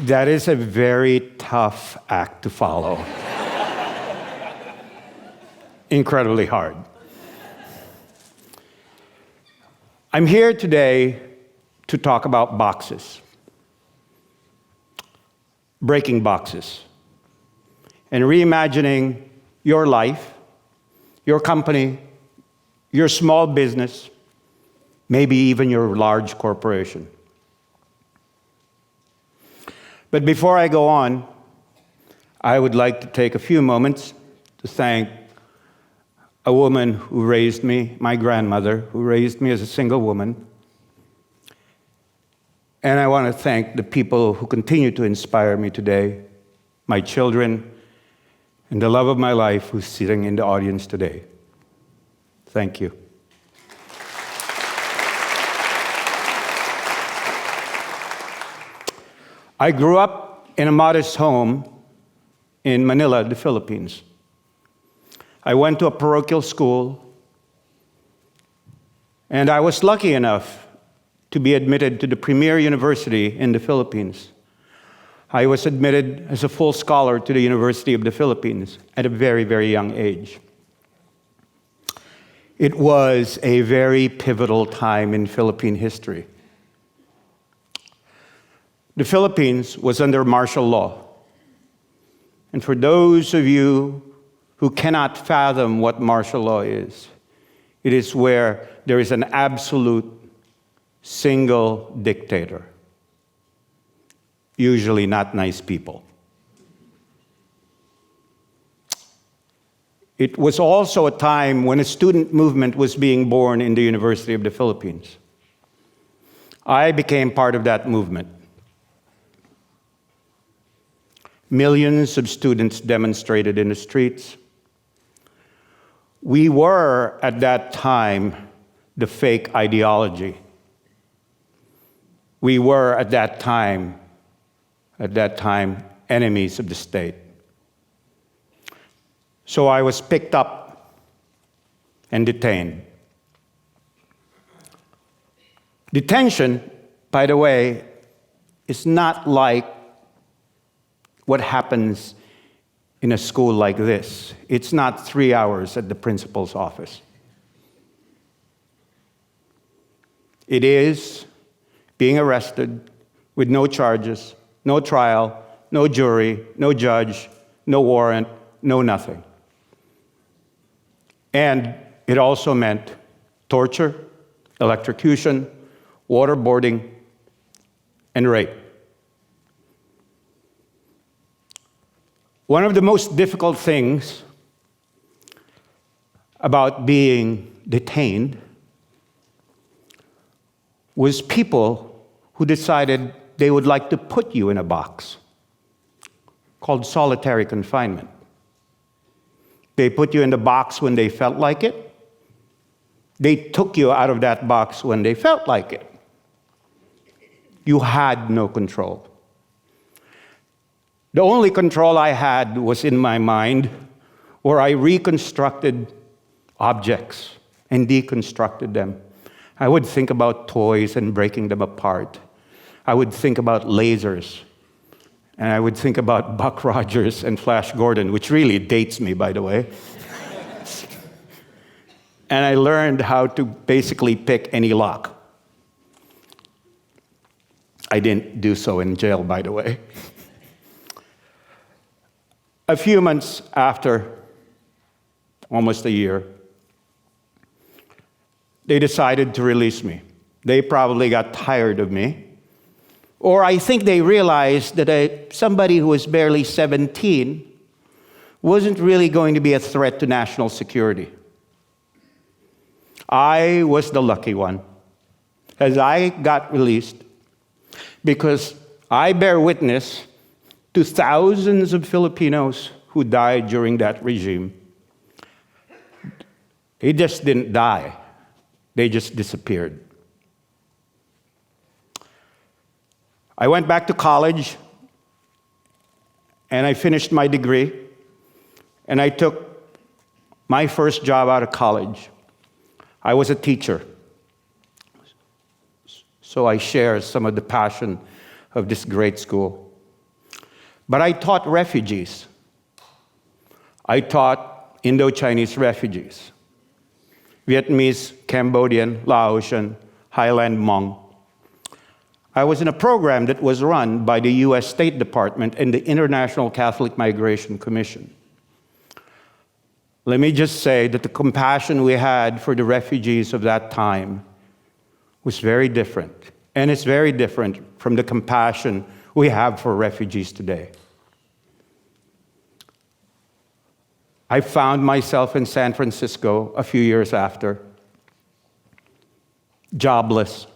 That is a very tough act to follow. Incredibly hard. I'm here today to talk about boxes. Breaking boxes. And reimagining your life, your company, your small business, maybe even your large corporation. But before I go on, I would like to take a few moments to thank a woman who raised me, my grandmother, who raised me as a single woman. And I want to thank the people who continue to inspire me today, my children, and the love of my life who's sitting in the audience today. Thank you. I grew up in a modest home in Manila, the Philippines. I went to a parochial school, and I was lucky enough to be admitted to the premier university in the Philippines. I was admitted as a full scholar to the University of the Philippines at a very, very young age. It was a very pivotal time in Philippine history. The Philippines was under martial law. And for those of you who cannot fathom what martial law is, it is where there is an absolute single dictator. Usually not nice people. It was also a time when a student movement was being born in the University of the Philippines. I became part of that movement. Millions of students demonstrated in the streets. We were, at that time, the fake ideology. We were, at that time, enemies of the state. So I was picked up and detained. Detention, by the way, is not like what happens in a school like this. It's not 3 hours at the principal's office. It is being arrested with no charges, no trial, no jury, no judge, no warrant, no nothing. And it also meant torture, electrocution, waterboarding, and rape. One of the most difficult things about being detained was people who decided they would like to put you in a box called solitary confinement. They put you in the box when they felt like it. They took you out of that box when they felt like it. You had no control. The only control I had was in my mind, where I reconstructed objects and deconstructed them. I would think about toys and breaking them apart. I would think about lasers. And I would think about Buck Rogers and Flash Gordon, which really dates me, by the way. And I learned how to basically pick any lock. I didn't do so in jail, by the way. A few months after, almost a year, they decided to release me. They probably got tired of me. Or I think they realized that somebody who was barely 17 wasn't really going to be a threat to national security. I was the lucky one, as I got released, because I bear witness to thousands of Filipinos who died during that regime. They just didn't die. They just disappeared. I went back to college, and I finished my degree, and I took my first job out of college. I was a teacher, so I share some of the passion of this great school. But I taught refugees. I taught Indo-Chinese refugees, Vietnamese, Cambodian, Laotian, Highland Hmong. I was in a program that was run by the US State Department and the International Catholic Migration Commission. Let me just say that the compassion we had for the refugees of that time was very different. And it's very different from the compassion we have for refugees today. I found myself in San Francisco a few years after, jobless.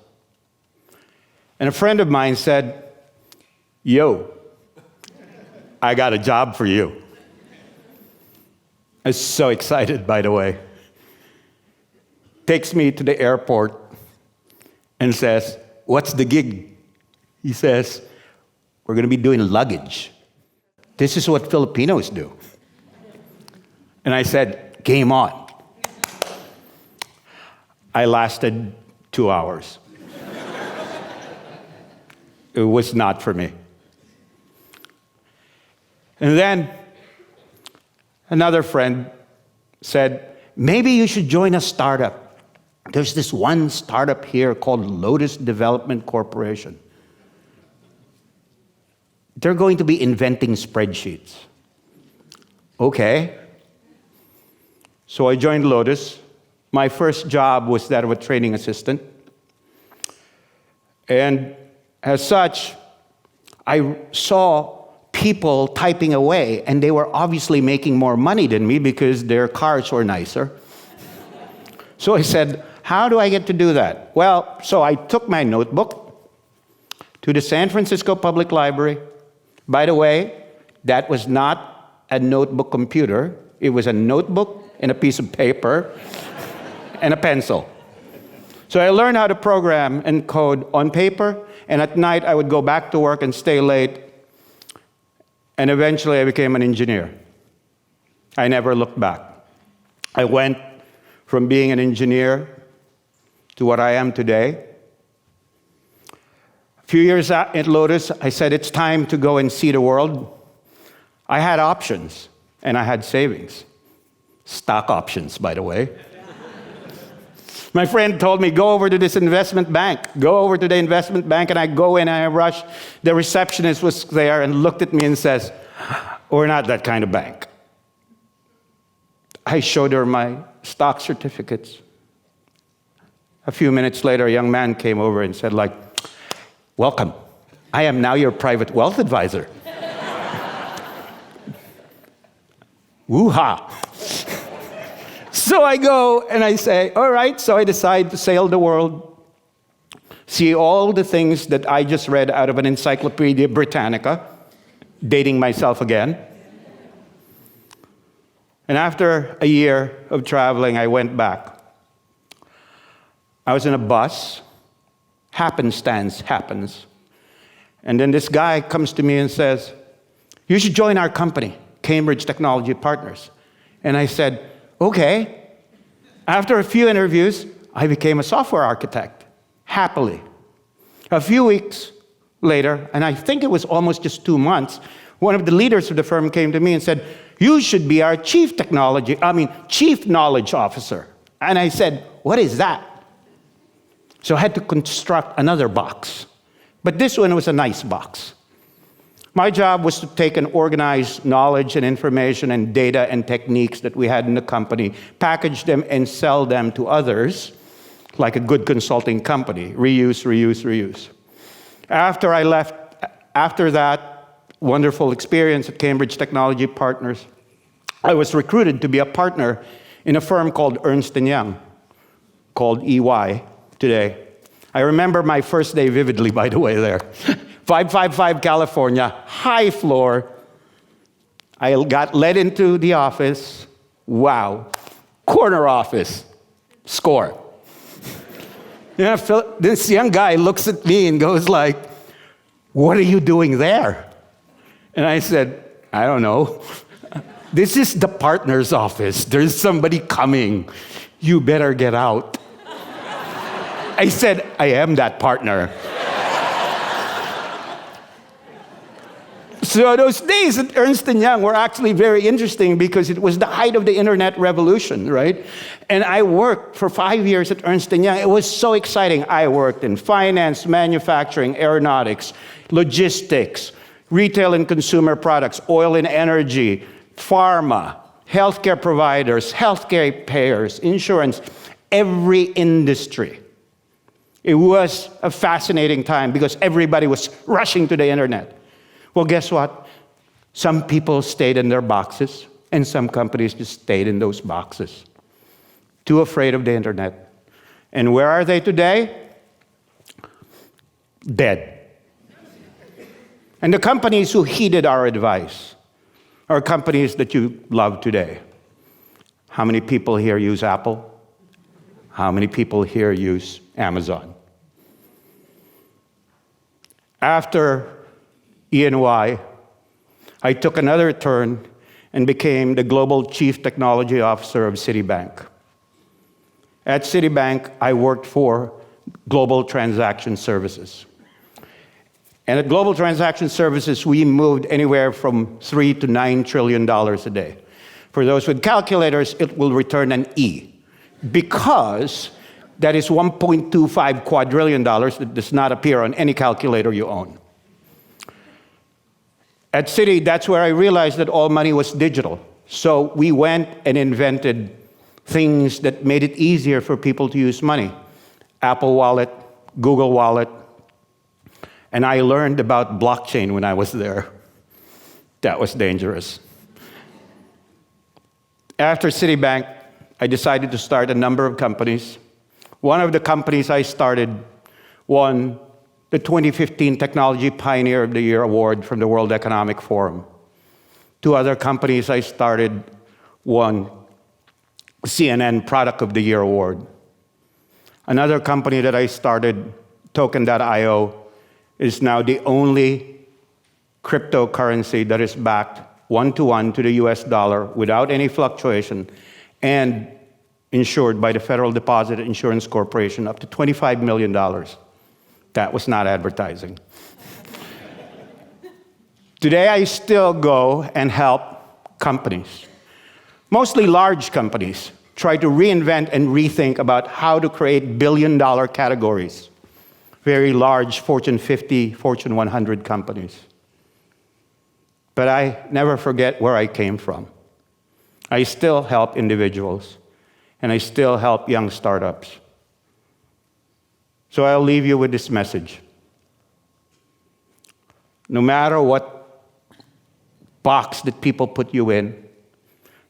And a friend of mine said, "Yo, I got a job for you." I was so excited, by the way. Takes me to the airport and says, "What's the gig?" He says, "We're going to be doing luggage. This is what Filipinos do." And I said, "Game on." I lasted 2 hours. It was not for me. And then another friend said, "Maybe you should join a startup. There's this one startup here called Lotus Development Corporation. They're going to be inventing spreadsheets." Okay. So I joined Lotus. My first job was that of a training assistant. And as such, I saw people typing away, and they were obviously making more money than me because their cars were nicer. So I said, "How do I get to do that?" Well, so I took my notebook to the San Francisco Public Library. By the way, that was not a notebook computer. It was a notebook and a piece of paper and a pencil. So I learned how to program and code on paper, and at night I would go back to work and stay late, and eventually I became an engineer. I never looked back. I went from being an engineer to what I am today. A few years at Lotus, I said, it's time to go and see the world. I had options, and I had savings. Stock options, by the way. My friend told me, "Go over to this investment bank. Go over to the investment bank," and I go in and I rush. The receptionist was there and looked at me and says, "We're not that kind of bank." I showed her my stock certificates. A few minutes later, a young man came over and said, "Welcome. I am now your private wealth advisor." Woo-ha. So I go and I say, all right, so I decide to sail the world, see all the things that I just read out of an Encyclopedia Britannica, dating myself again. And after a year of traveling, I went back. I was in a bus. Happenstance happens. And then this guy comes to me and says, "You should join our company, Cambridge Technology Partners." And I said, okay. After a few interviews, I became a software architect, happily. A few weeks later, and I think it was almost just 2 months, one of the leaders of the firm came to me and said, "You should be our chief knowledge officer." And I said, "What is that?" So I had to construct another box. But this one was a nice box. My job was to take and organize knowledge and information and data and techniques that we had in the company, package them and sell them to others, like a good consulting company. Reuse, reuse, reuse. After that wonderful experience at Cambridge Technology Partners, I was recruited to be a partner in a firm called Ernst & Young, called EY today. I remember my first day vividly, by the way, there. 555 California, high floor. I got led into the office. Wow. Corner office. Score. This young guy looks at me and goes like, "What are you doing there?" And I said, "I don't know. This is the partner's office. There's somebody coming. You better get out." I said, "I am that partner." So those days at Ernst & Young were actually very interesting because it was the height of the internet revolution, right? And I worked for 5 years at Ernst & Young. It was so exciting. I worked in finance, manufacturing, aeronautics, logistics, retail and consumer products, oil and energy, pharma, healthcare providers, healthcare payers, insurance, every industry. It was a fascinating time because everybody was rushing to the internet. Well, guess what? Some people stayed in their boxes, and some companies just stayed in those boxes. Too afraid of the internet. And where are they today? Dead. And the companies who heeded our advice are companies that you love today. How many people here use Apple? How many people here use Amazon? After E&Y, I took another turn and became the Global Chief Technology Officer of Citibank. At Citibank, I worked for Global Transaction Services. And at Global Transaction Services, we moved anywhere from $3 to $9 trillion a day. For those with calculators, it will return an E, because that is $1.25 quadrillion that does not appear on any calculator you own. At Citi, that's where I realized that all money was digital. So we went and invented things that made it easier for people to use money. Apple Wallet, Google Wallet. And I learned about blockchain when I was there. That was dangerous. After Citibank, I decided to start a number of companies. One of the companies I started won the 2015 Technology Pioneer of the Year Award from the World Economic Forum. Two other companies I started won CNN Product of the Year Award. Another company that I started, Token.io, is now the only cryptocurrency that is backed one-to-one to the US dollar without any fluctuation and insured by the Federal Deposit Insurance Corporation up to $25 million. That was not advertising. Today, I still go and help companies, mostly large companies, try to reinvent and rethink about how to create billion-dollar categories, very large Fortune 50, Fortune 100 companies. But I never forget where I came from. I still help individuals, and I still help young startups. So I'll leave you with this message. No matter what box that people put you in,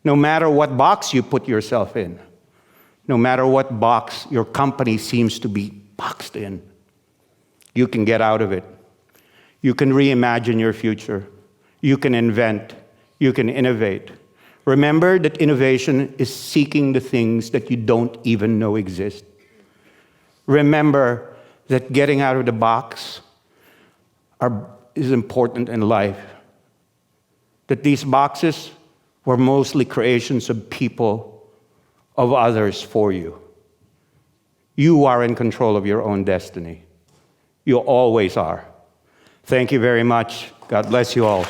no matter what box you put yourself in, no matter what box your company seems to be boxed in, you can get out of it. You can reimagine your future. You can invent. You can innovate. Remember that innovation is seeking the things that you don't even know exist. Remember that getting out of the box is important in life. That these boxes were mostly creations of people, of others for you. You are in control of your own destiny. You always are. Thank you very much. God bless you all.